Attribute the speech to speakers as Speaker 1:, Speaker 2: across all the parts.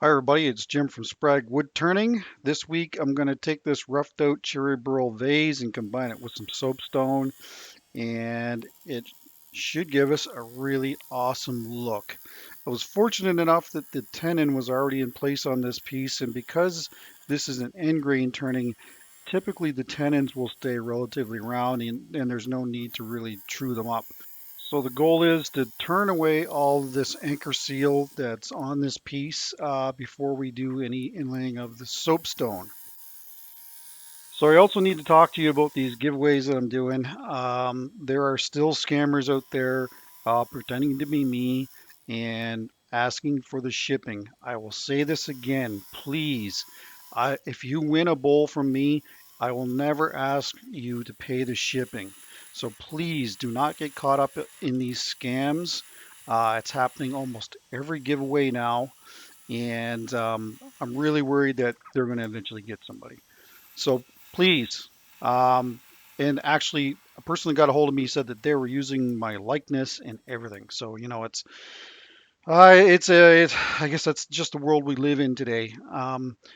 Speaker 1: Hi everybody, it's Jim from Sprague Woodturning. This week I'm going to take this roughed out cherry burl vase and combine it with some soapstone, and it should give us a really awesome look. I was fortunate enough that the tenon was already in place on this piece, and because this is an end grain turning, typically the tenons will stay relatively round and there's no need to really true them up. So the goal is to turn away all this anchor seal that's on this piece before we do any inlaying of the soapstone. So I also need to talk to you about these giveaways that I'm doing. There are still scammers out there pretending to be me and asking for the shipping. I will say this again, please. If you win a bowl from me, I will never ask you to pay the shipping. So please do not get caught up in these scams. It's happening almost every giveaway now, and I'm really worried that they're going to eventually get somebody. So please, um, and actually, a person that got a hold of me said that they were using my likeness and everything. So I guess that's just the world we live in today.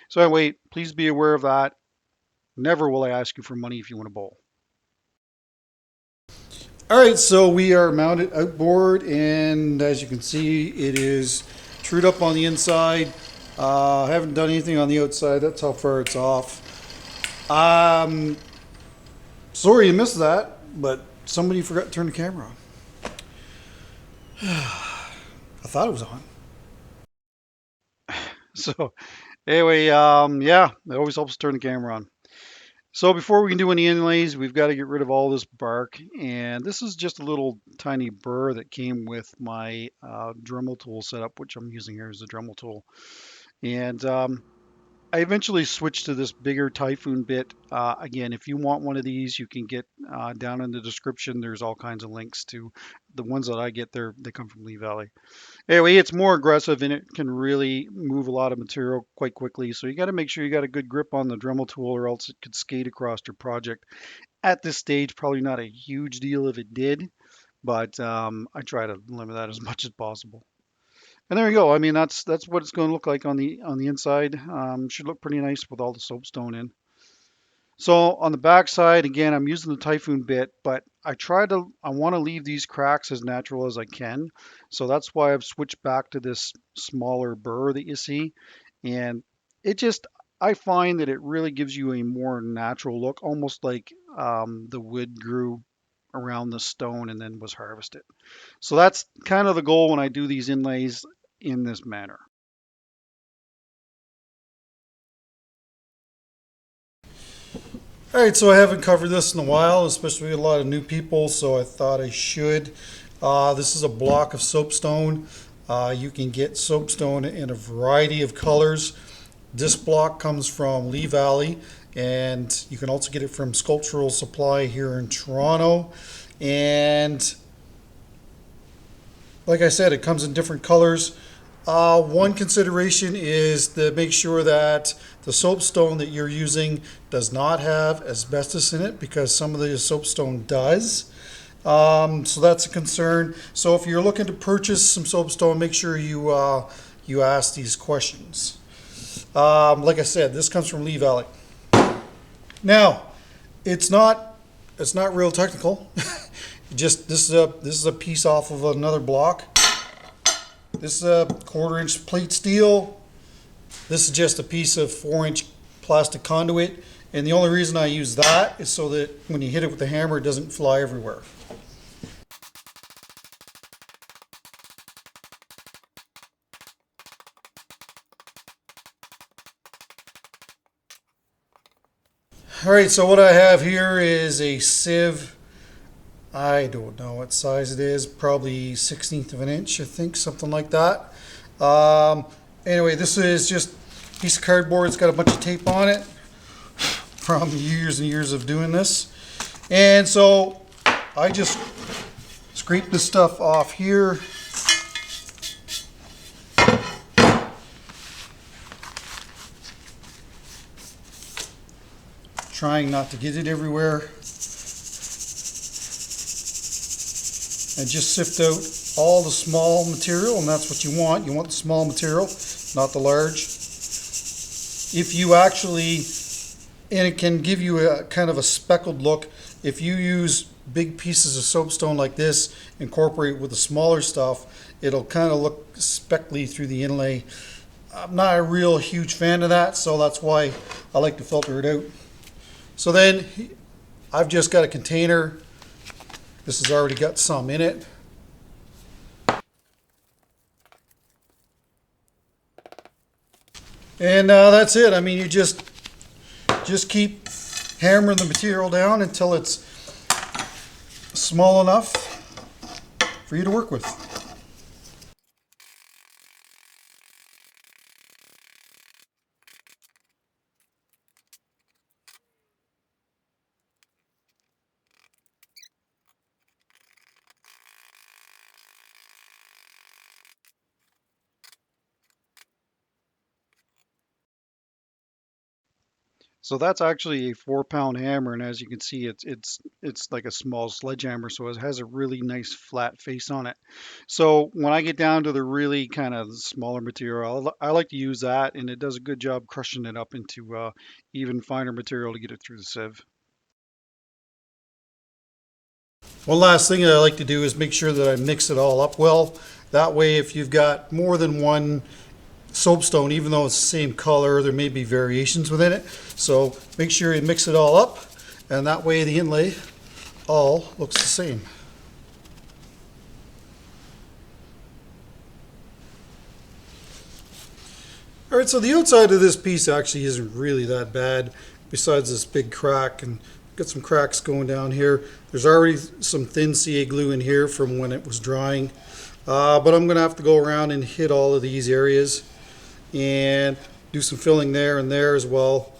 Speaker 1: So anyway, please be aware of that. Never will I ask you for money if you want a bowl. All right, so we are mounted outboard, and as you can see, it is trued up on the inside. I haven't done anything on the outside. That's how far it's off. Um, Sorry you missed that, but somebody forgot to turn the camera on. I thought it was on. So anyway, yeah, it always helps to turn the camera on. So before we can do any inlays, we've got to get rid of all this bark. And this is just a little tiny burr that came with my Dremel tool setup, which I'm using here as a Dremel tool. And I eventually switched to this bigger Typhoon bit. Again, if you want one of these, you can get down in the description. There's all kinds of links to the ones that I get there. They come from Lee Valley. Anyway, it's more aggressive and it can really move a lot of material quite quickly. So you got to make sure you got a good grip on the Dremel tool or else it could skate across your project. At this stage, probably not a huge deal if it did, but I try to limit that as much as possible. And there you go. I mean, that's what it's going to look like on the inside. Should look pretty nice with all the soapstone in. So on the back side, again, I'm using the Typhoon bit, but I want to leave these cracks as natural as I can. So that's why I've switched back to this smaller burr that you see. And it just, I find that it really gives you a more natural look, almost like the wood grew around the stone and then was harvested. So that's kind of the goal when I do these inlays in this manner. All right, so I haven't covered this in a while, especially with a lot of new people, so I thought I should. This is a block of soapstone. You can get soapstone in a variety of colors. This block comes from Lee Valley, and you can also get it from Sculptural Supply here in Toronto. And like I said, it comes in different colors. One consideration is to make sure that the soapstone that you're using does not have asbestos in it, because some of the soapstone does. So that's a concern. So if you're looking to purchase some soapstone, make sure you ask these questions. Like I said, this comes from Lee Valley. Now, it's not real technical. Just this is a piece off of another block. This is a 1/4 inch plate steel. This is just a piece of 4-inch plastic conduit. And the only reason I use that is so that when you hit it with the hammer, it doesn't fly everywhere. All right, so what I have here is a sieve. I don't know what size it is, probably 1/16 of an inch, I think, something like that. Anyway, this is just a piece of cardboard. It's got a bunch of tape on it from years and years of doing this. And so I just scrape this stuff off here. Trying not to get it everywhere. And just sift out all the small material, and that's what you want. You want the small material. not the large. If you actually, and it can give you a kind of a speckled look, if you use big pieces of soapstone like this, incorporate with the smaller stuff, it'll kind of look speckly through the inlay. I'm not a real huge fan of that, so that's why I like to filter it out. So then I've just got a container. This has already got some in it. And that's it. I mean, you just keep hammering the material down until it's small enough for you to work with. So that's actually a 4 pound hammer, and as you can see, it's like a small sledgehammer, so it has a really nice flat face on it. So when I get down to the really kind of smaller material, I like to use that, and it does a good job crushing it up into even finer material to get it through the sieve. One last thing that I like to do is make sure that I mix it all up well. That way, if you've got more than one soapstone, even though it's the same color, there may be variations within it. So make sure you mix it all up, and that way the inlay all looks the same. All right, so the outside of this piece actually isn't really that bad, besides this big crack, and got some cracks going down here. There's already some thin CA glue in here from when it was drying, but I'm gonna have to go around and hit all of these areas and do some filling there and there as well.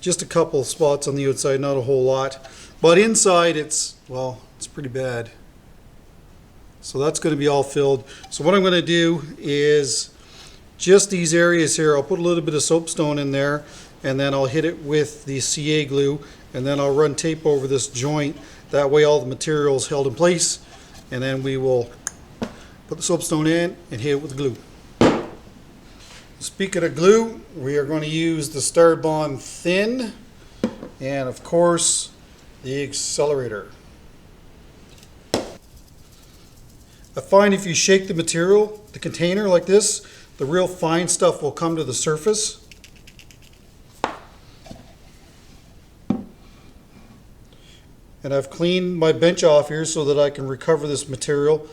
Speaker 1: Just a couple spots on the outside, not a whole lot. But inside it's, well, it's pretty bad. So that's going to be all filled. So what I'm going to do is just these areas here, I'll put a little bit of soapstone in there, and then I'll hit it with the CA glue, and then I'll run tape over this joint. That way all the material is held in place, and then we will put the soapstone in and hit it with glue. Speaking of glue, we are going to use the Starbond Thin, and of course the accelerator. I find if you shake the material, the container like this, the real fine stuff will come to the surface. And I've cleaned my bench off here so that I can recover this material.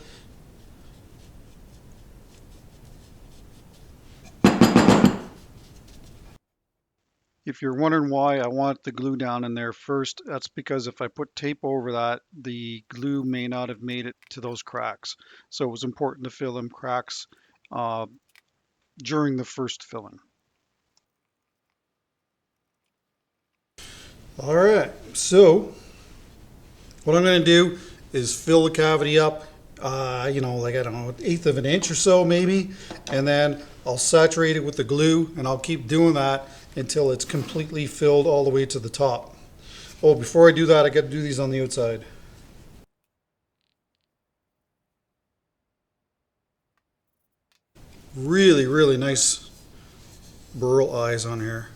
Speaker 1: If you're wondering why I want the glue down in there first, that's because if I put tape over that, the glue may not have made it to those cracks. So it was important to fill them cracks uh, during the first filling. All right, so what I'm going to do is fill the cavity up, like I don't know, 1/8 of an inch or so maybe, and then I'll saturate it with the glue, and I'll keep doing that until it's completely filled all the way to the top. Oh, before I do that, I got to do these on the outside. Really, really nice burl eyes on here.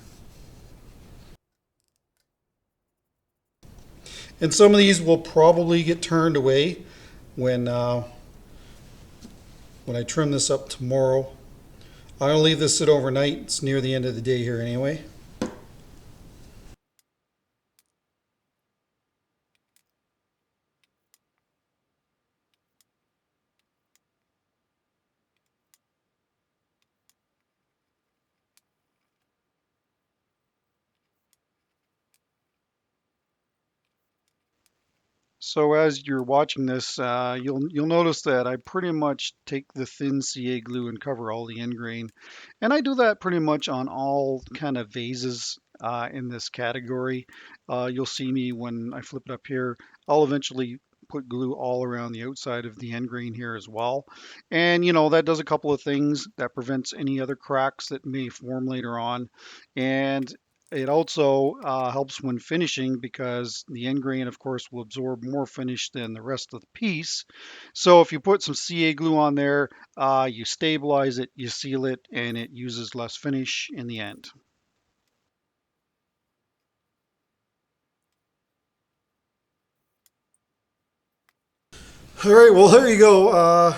Speaker 1: And some of these will probably get turned away when I trim this up tomorrow. I'm going to leave this sit overnight. It's near the end of the day here anyway. So as you're watching this, you'll notice that I pretty much take the thin CA glue and cover all the end grain, and I do that pretty much on all kind of vases in this category. You'll see me when I flip it up here. I'll eventually put glue all around the outside of the end grain here as well, and that does a couple of things. That prevents any other cracks that may form later on, and It also helps when finishing because the end grain, of course, will absorb more finish than the rest of the piece. So if you put some CA glue on there, you stabilize it, you seal it, and it uses less finish in the end.
Speaker 2: All right, well, there you go.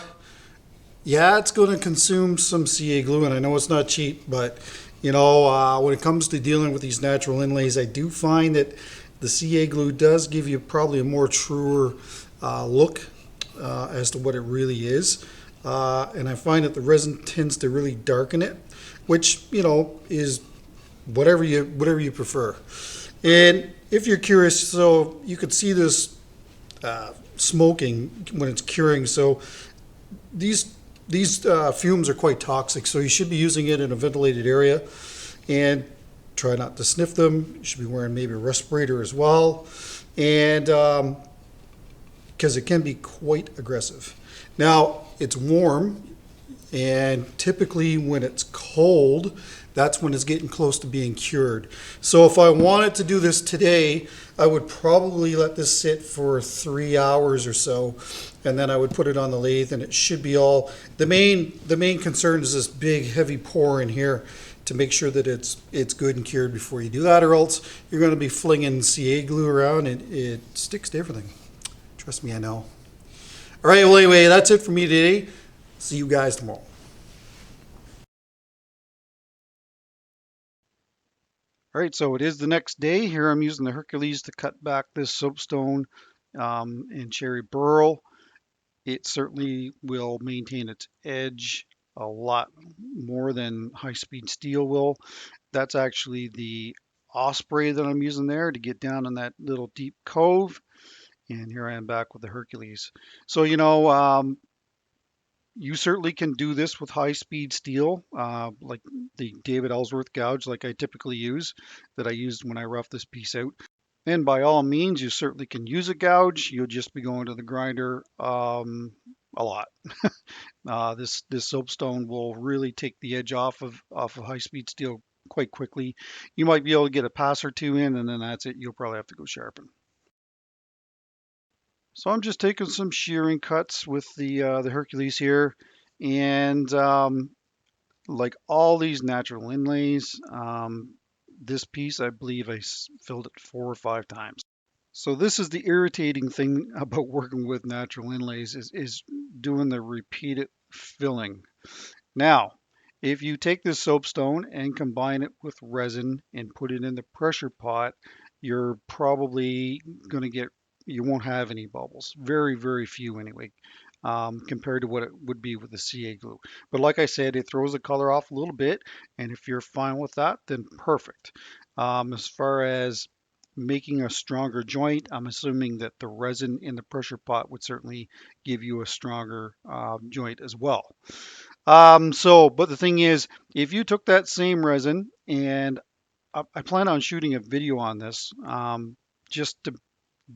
Speaker 2: Yeah, it's going to consume some CA glue, and I know it's not cheap, but when it comes to dealing with these natural inlays, I do find that the CA glue does give you probably a more truer look as to what it really is. And I find that the resin tends to really darken it, which is whatever you prefer. And if you're curious, so you could see this smoking when it's curing. So these these fumes are quite toxic, so you should be using it in a ventilated area and try not to sniff them. You should be wearing maybe a respirator as well, and because it can be quite aggressive. Now it's warm, and typically when it's cold, that's when it's getting close to being cured. So if I wanted to do this today, I would probably let this sit for 3 hours or so, and then I would put it on the lathe, and it should be all. The main concern is this big heavy pour in here to make sure that it's good and cured before you do that, or else you're going to be flinging CA glue around and it sticks to everything. Trust me, I know. All right, well, anyway, that's it for me today. See you guys tomorrow.
Speaker 1: All right, so it is the next day. Here I'm using the Hercules to cut back this soapstone and cherry burl. It certainly will maintain its edge a lot more than high-speed steel will. That's actually the Osprey that I'm using there to get down in that little deep cove. And here I am back with the Hercules. So, you certainly can do this with high-speed steel, like the David Ellsworth gouge, like I typically use, that I used when I roughed this piece out. And by all means, you certainly can use a gouge. You'll just be going to the grinder a lot. This soapstone will really take the edge off of high-speed steel quite quickly. You might be able to get a pass or two in, and then that's it. You'll probably have to go sharpen. So I'm just taking some shearing cuts with the Hercules here, and like all these natural inlays, this piece I believe filled it 4 or 5 times. So this is the irritating thing about working with natural inlays is doing the repeated filling. Now, if you take this soapstone and combine it with resin and put it in the pressure pot, you're probably going to you won't have any bubbles. Very, very few anyway, compared to what it would be with the CA glue. But like I said, it throws the color off a little bit, and if you're fine with that, then perfect. As far as making a stronger joint, I'm assuming that the resin in the pressure pot would certainly give you a stronger joint as well. But the thing is, if you took that same resin, and I plan on shooting a video on this, just to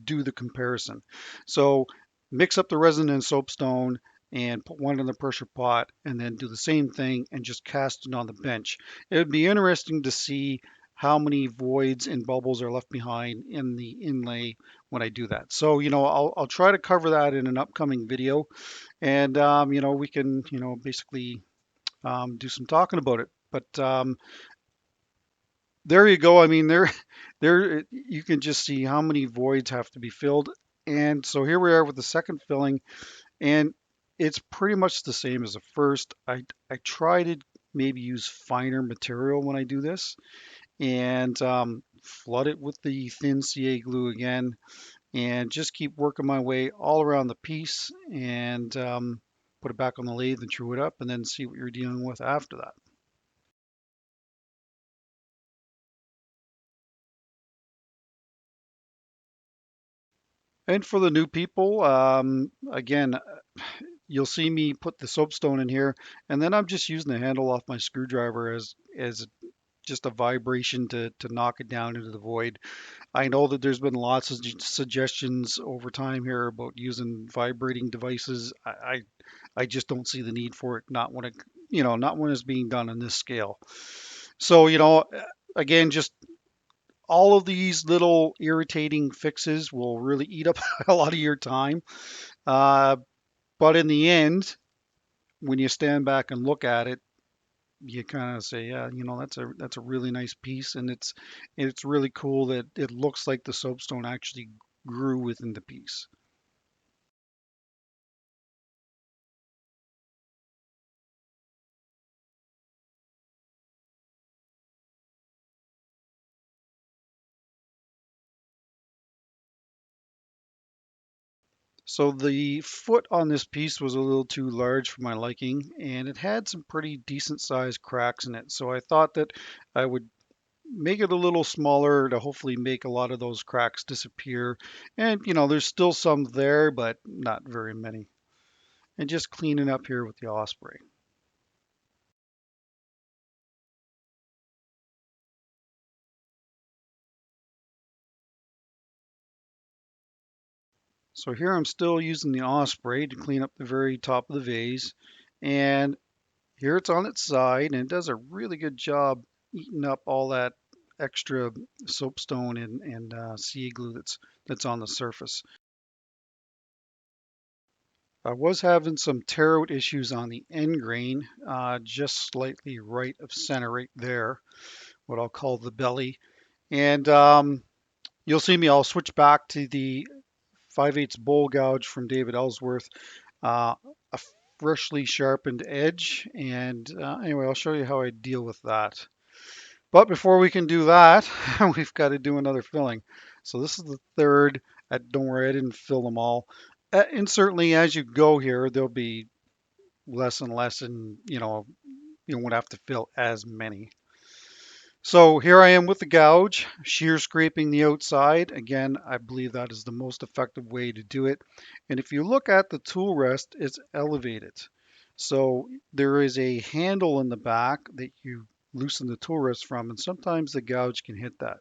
Speaker 1: do the comparison. So mix up the resin and soapstone and put one in the pressure pot and then do the same thing and just cast it on the bench. It would be interesting to see how many voids and bubbles are left behind in the inlay when I do that. So, I'll try to cover that in an upcoming video, and we can, basically do some talking about it. But there you go. I mean, there you can just see how many voids have to be filled. And so here we are with the second filling, and it's pretty much the same as the first. I try to maybe use finer material when I do this, and flood it with the thin CA glue again, and just keep working my way all around the piece, and put it back on the lathe and true it up, and then see what you're dealing with after that. And for the new people, again, you'll see me put the soapstone in here, and then I'm just using the handle off my screwdriver as just a vibration to knock it down into the void. I know that there's been lots of suggestions over time here about using vibrating devices. I just don't see the need for it, not when it's being done on this scale. So, again, just all of these little irritating fixes will really eat up a lot of your time. Uh, but in the end, when you stand back and look at it, you kind of say, yeah, that's a really nice piece, and it's really cool that it looks like the soapstone actually grew within the piece. So the foot on this piece was a little too large for my liking, and it had some pretty decent sized cracks in it. So I thought that I would make it a little smaller to hopefully make a lot of those cracks disappear. And there's still some there, but not very many. And just cleaning up here with the Osprey. So here I'm still using the Osprey to clean up the very top of the vase. And here it's on its side, and it does a really good job eating up all that extra soapstone and CA glue that's on the surface. I was having some tear out issues on the end grain, just slightly right of center, right there, what I'll call the belly. And you'll see me, I'll switch back to the 5/8 bowl gouge from David Ellsworth, a freshly sharpened edge. And anyway, I'll show you how I deal with that. But before we can do that, we've got to do another filling. So this is the third. Don't worry, I didn't fill them all. And certainly as you go here, there'll be less and less, and you won't have to fill as many. So here I am with the gouge, shear scraping the outside. Again, I believe that is the most effective way to do it. And if you look at the tool rest, it's elevated. So there is a handle in the back that you loosen the tool rest from, and sometimes the gouge can hit that.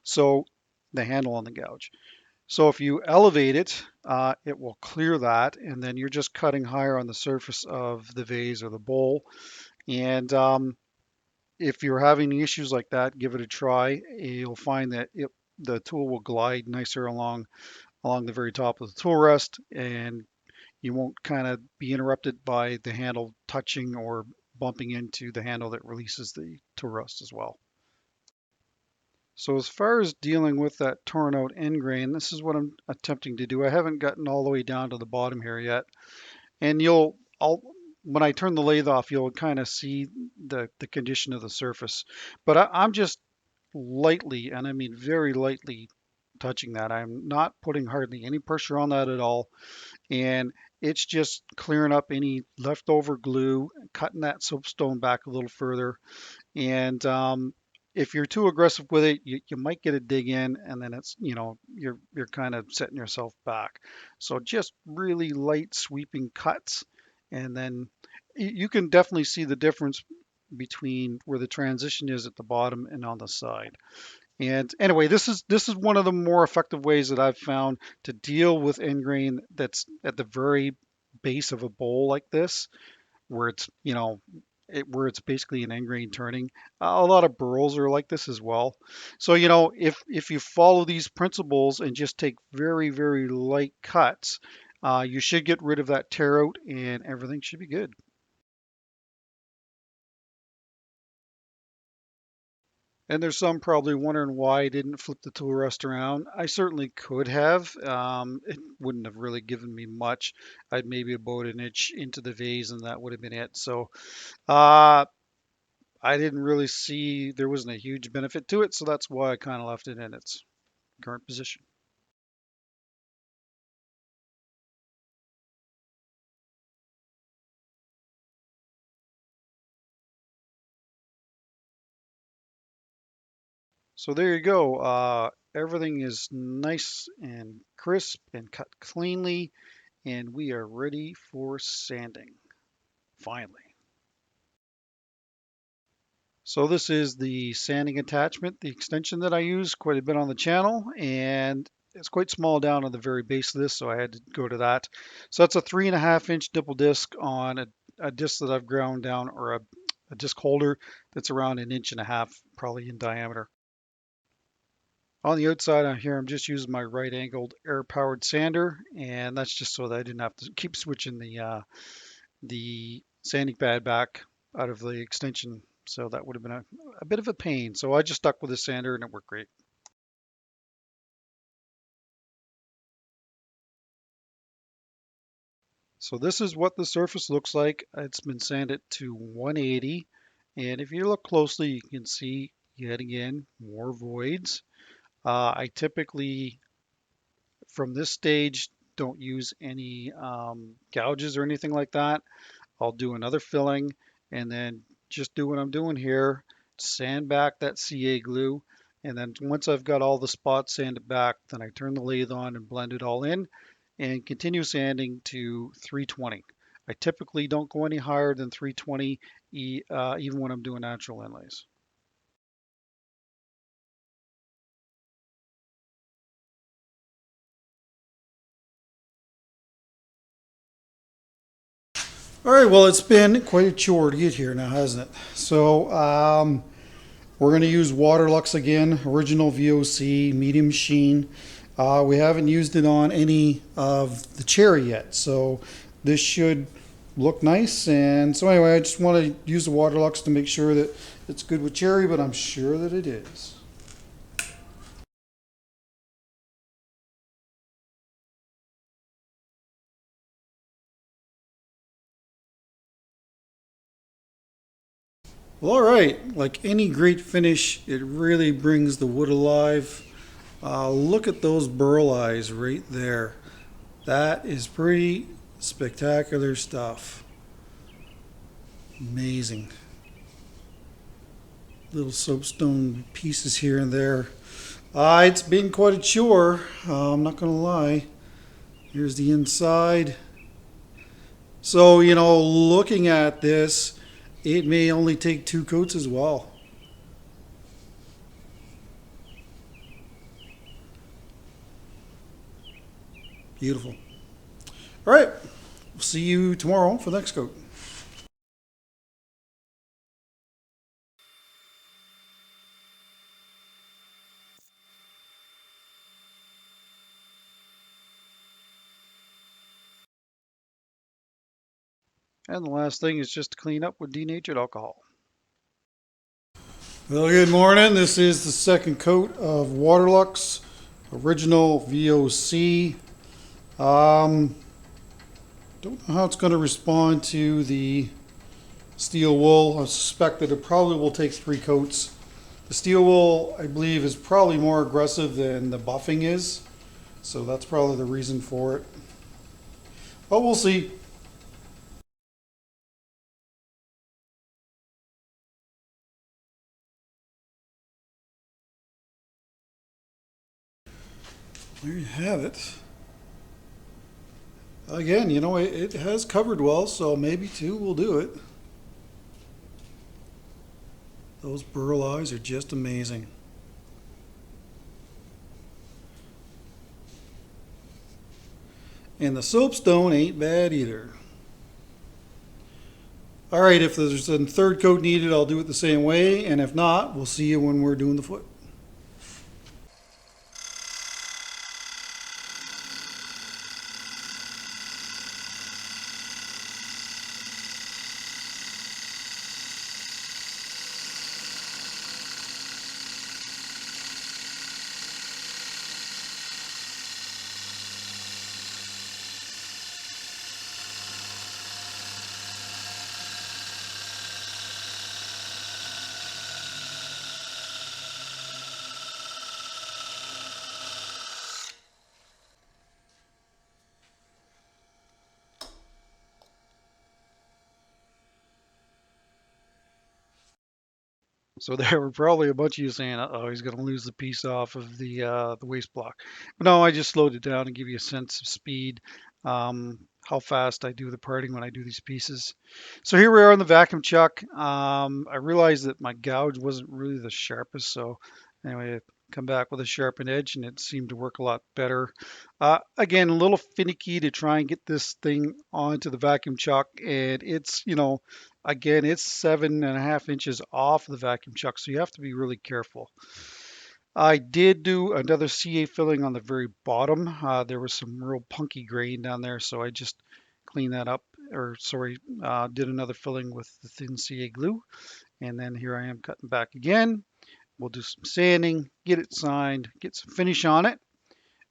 Speaker 1: So the handle on the gouge. So if you elevate it, it will clear that, and then you're just cutting higher on the surface of the vase or the bowl. And if you're having issues like that, give it a try. You'll find that the tool will glide nicer along the very top of the tool rest, and you won't kind of be interrupted by the handle touching or bumping into the handle that releases the tool rest as well. So as far as dealing with that torn out end grain, this is what I'm attempting to do. I haven't gotten all the way down to the bottom here yet. And I'll, when I turn the lathe off, you'll kind of see the condition of the surface. But I'm just lightly, and I mean very lightly, touching that. I'm not putting hardly any pressure on that at all. And it's just clearing up any leftover glue, cutting that soapstone back a little further. And if you're too aggressive with it, you might get a dig in, and then you're kind of setting yourself back. So just really light sweeping cuts, and then you can definitely see the difference between where the transition is at the bottom and on the side. And anyway, this is one of the more effective ways that I've found to deal with end grain that's at the very base of a bowl like this, where where it's basically an end grain turning. A lot of burls are like this as well. So if you follow these principles and just take very very light cuts, you should get rid of that tear out, and everything should be good. And there's some probably wondering why I didn't flip the tool rest around. I certainly could have. It wouldn't have really given me much. I'd maybe about an inch into the vase, and that would have been it. So uh, I didn't really see there wasn't a huge benefit to it, so that's why I kind of left it in its current position. So there you go. Everything is nice and crisp and cut cleanly, and we are ready for sanding, finally. So this is the sanding attachment, the extension that I use quite a bit on the channel, and it's quite small down on the very base of this, so I had to go to that. So that's a 3.5 inch nipple disc on a disc that I've ground down, or a disc holder that's around an inch and a half, probably in diameter. On the outside on here, I'm just using my right angled air powered sander, and that's just so that I didn't have to keep switching the sanding pad back out of the extension. So that would have been a bit of a pain. So I just stuck with the sander and it worked great. So this is what the surface looks like. It's been sanded to 180. And if you look closely, you can see yet again more voids. I typically, from this stage, don't use any gouges or anything like that. I'll do another filling and then just do what I'm doing here, sand back that CA glue. And then once I've got all the spots sanded back, then I turn the lathe on and blend it all in and continue sanding to 320. I typically don't go any higher than 320 even when I'm doing natural inlays.
Speaker 2: All right, well, it's been quite a chore to get here now, hasn't it? So, we're going to use Waterlux again, original VOC, medium sheen. We haven't used it on any of the cherry yet, so this should look nice. And so anyway, I just want to use the Waterlux to make sure that it's good with cherry, but I'm sure that it is. Well, all right, like any great finish, it really brings the wood alive. Look at those burl eyes right there. That is pretty spectacular stuff. Amazing. Little soapstone pieces here and there. It's been quite a chore, I'm not going to lie. Here's the inside. So, looking at this, it may only take 2 coats as well. Beautiful. All right, we'll see you tomorrow for the next coat.
Speaker 1: And the last thing is just to clean up with denatured alcohol.
Speaker 2: Well, good morning. This is the second coat of Waterlux, original VOC. Um, don't know how it's going to respond to the steel wool. I suspect that it probably will take 3 coats. The steel wool, I believe, is probably more aggressive than the buffing is, so that's probably the reason for it. But we'll see. There you have it. Again, it has covered well, so maybe 2 will do it. Those burl eyes are just amazing. And the soapstone ain't bad either. All right, if there's a third coat needed, I'll do it the same way. And if not, we'll see you when we're doing the foot.
Speaker 1: So there were probably a bunch of you saying, "Oh, he's going to lose the piece off of the waste block." But no, I just slowed it down and give you a sense of speed, how fast I do the parting when I do these pieces. So here we are on the vacuum chuck. I realized that my gouge wasn't really the sharpest, so anyway, I come back with a sharpened edge, and it seemed to work a lot better. Again, a little finicky to try and get this thing onto the vacuum chuck, and it's. Again, it's 7.5 inches off the vacuum chuck, so you have to be really careful. I did do another CA filling on the very bottom. There was some real punky grain down there, so I just cleaned that up, or sorry, did another filling with the thin CA glue. And then here I am cutting back again. We'll do some sanding, get it signed, get some finish on it,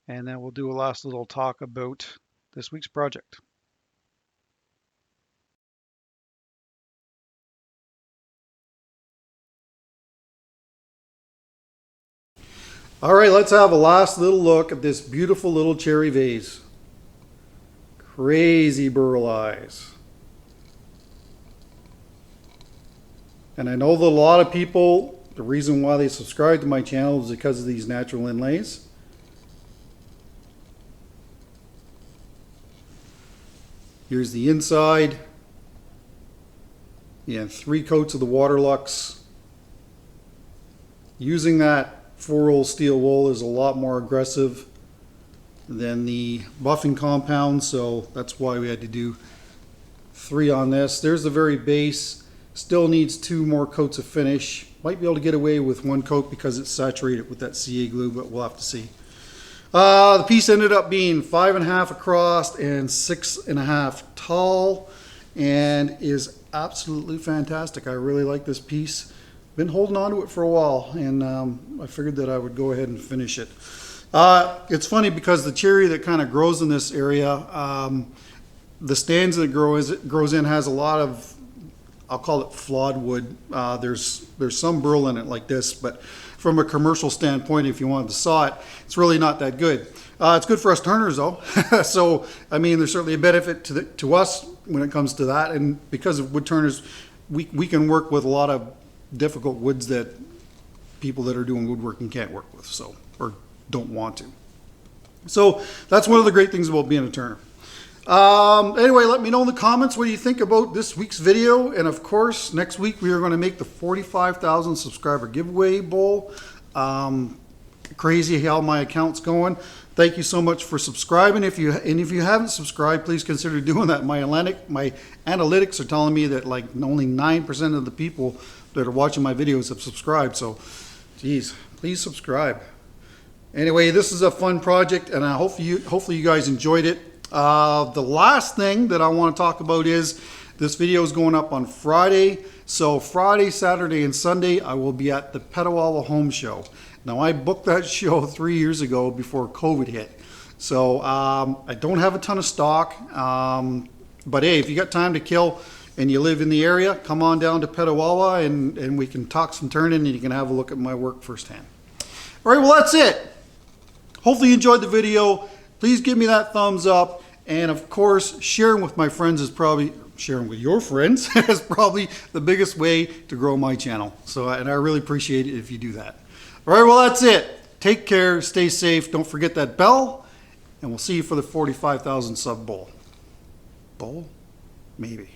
Speaker 1: and then we'll do a last little talk about this week's project.
Speaker 2: All right, let's have a last little look at this beautiful little cherry vase. Crazy Burl eyes. And I know that a lot of people, the reason why they subscribe to my channel is because of these natural inlays. Here's the inside. Yeah, 3 coats of the Waterlux. Using that 4-roll steel wool is a lot more aggressive than the buffing compound, so that's why we had to do 3 on this. There's the very base. Still needs 2 more coats of finish. Might be able to get away with 1 coat because it's saturated with that CA glue, but we'll have to see. The piece ended up being 5.5 across and 6.5 tall, and is absolutely fantastic. I really like this piece. Been holding on to it for a while, and I figured that I would go ahead and finish it. It's funny because the cherry that kind of grows in this area, the stands that it grows in has a lot of, I'll call it flawed wood. There's some burl in it like this, but from a commercial standpoint, if you wanted to saw it, it's really not that good. It's good for us turners though. So, I mean, there's certainly a benefit to us when it comes to that. And because of wood turners, we can work with a lot of difficult woods that people that are doing woodworking can't work with, so, or don't want to. So that's one of the great things about being a turner. Anyway, let me know in the comments what you think about this week's video. And of course, next week we are going to make the 45,000 subscriber giveaway bowl. Crazy how my account's going. Thank you so much for subscribing. If you haven't subscribed, please consider doing that. My analytics are telling me that like only 9% of the people that are watching my videos have subscribed. So, geez, please subscribe. Anyway, this is a fun project, and hopefully you guys enjoyed it. The last thing that I want to talk about is this video is going up on Friday. So Friday, Saturday, and Sunday, I will be at the Petawawa Home Show. Now, I booked that show 3 years ago before COVID hit. So I don't have a ton of stock. But hey, if you got time to kill and you live in the area, come on down to Petawawa and we can talk some turning and you can have a look at my work firsthand. All right, well, that's it. Hopefully you enjoyed the video. Please give me that thumbs up. And of course, sharing with my friends is probably, sharing with your friends is probably the biggest way to grow my channel. So, and I really appreciate it if you do that. All right, well, that's it. Take care, stay safe. Don't forget that bell, and we'll see you for the 45,000 sub bowl. Bowl? Maybe.